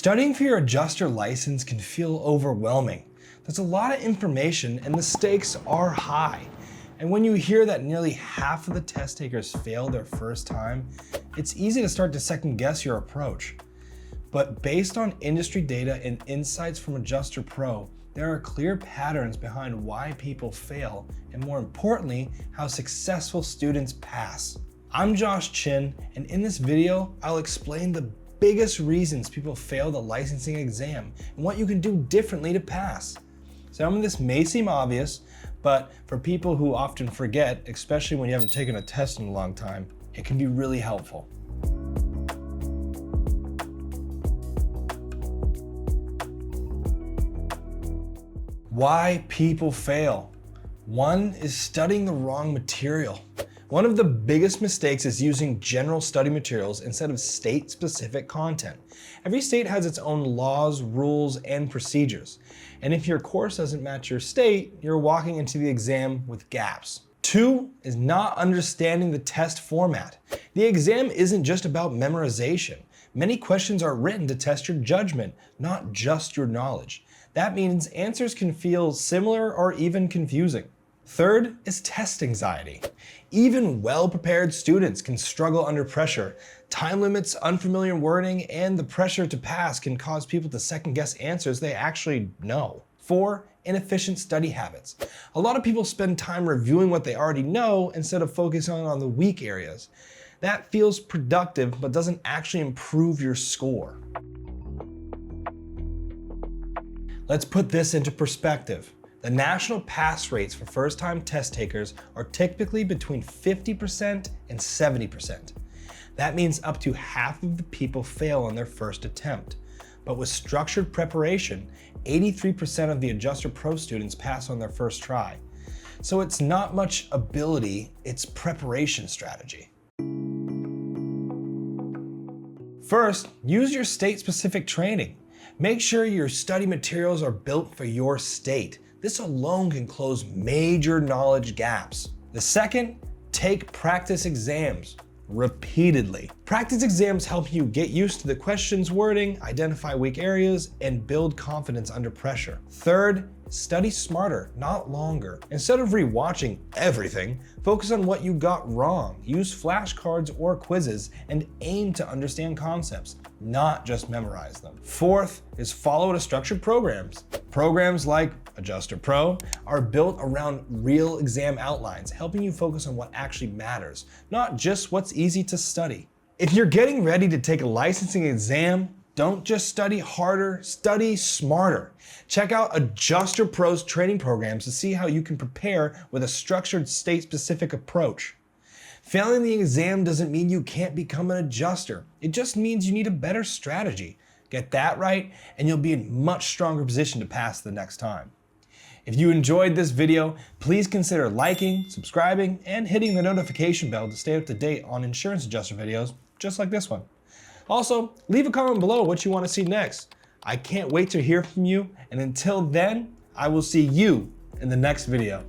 Studying for your adjuster license can feel overwhelming. There's a lot of information and the stakes are high. And when you hear that nearly half of the test takers fail their first time, it's easy to start to second guess your approach. But based on industry data and insights from AdjusterPro, there are clear patterns behind why people fail, and more importantly, how successful students pass. I'm Josh Chin, and in this video, I'll explain the biggest reasons people fail the licensing exam and what you can do differently to pass. Some of this may seem obvious, but for people who often forget, especially when you haven't taken a test in a long time, it can be really helpful. Why people fail. One is studying the wrong material. One of the biggest mistakes is using general study materials instead of state-specific content. Every state has its own laws, rules, and procedures. And if your course doesn't match your state, you're walking into the exam with gaps. Two is not understanding the test format. The exam isn't just about memorization. Many questions are written to test your judgment, not just your knowledge. That means answers can feel similar or even confusing. Third is test anxiety. Even well-prepared students can struggle under pressure. Time limits, unfamiliar wording, and the pressure to pass can cause people to second-guess answers they actually know. 4, inefficient study habits. A lot of people spend time reviewing what they already know instead of focusing on the weak areas. That feels productive, but doesn't actually improve your score. Let's put this into perspective. The national pass rates for first-time test takers are typically between 50% and 70%. That means up to half of the people fail on their first attempt. But with structured preparation, 83% of the AdjusterPro students pass on their first try. So it's not much ability, it's preparation strategy. First, use your state-specific training. Make sure your study materials are built for your state. This alone can close major knowledge gaps. The second, take practice exams repeatedly. Practice exams help you get used to the question's wording, identify weak areas, and build confidence under pressure. Third, study smarter, not longer. Instead of rewatching everything, focus on what you got wrong. Use flashcards or quizzes and aim to understand concepts, not just memorize them. Fourth is follow the structured programs. Programs like AdjusterPro are built around real exam outlines, helping you focus on what actually matters, not just what's easy to study. If you're getting ready to take a licensing exam, don't just study harder, study smarter. Check out AdjusterPro's training programs to see how you can prepare with a structured state-specific approach. Failing the exam doesn't mean you can't become an adjuster. It just means you need a better strategy. Get that right, and you'll be in a much stronger position to pass the next time. If you enjoyed this video, please consider liking, subscribing, and hitting the notification bell to stay up to date on insurance adjuster videos just like this one. Also, leave a comment below what you want to see next. I can't wait to hear from you, and until then, I will see you in the next video.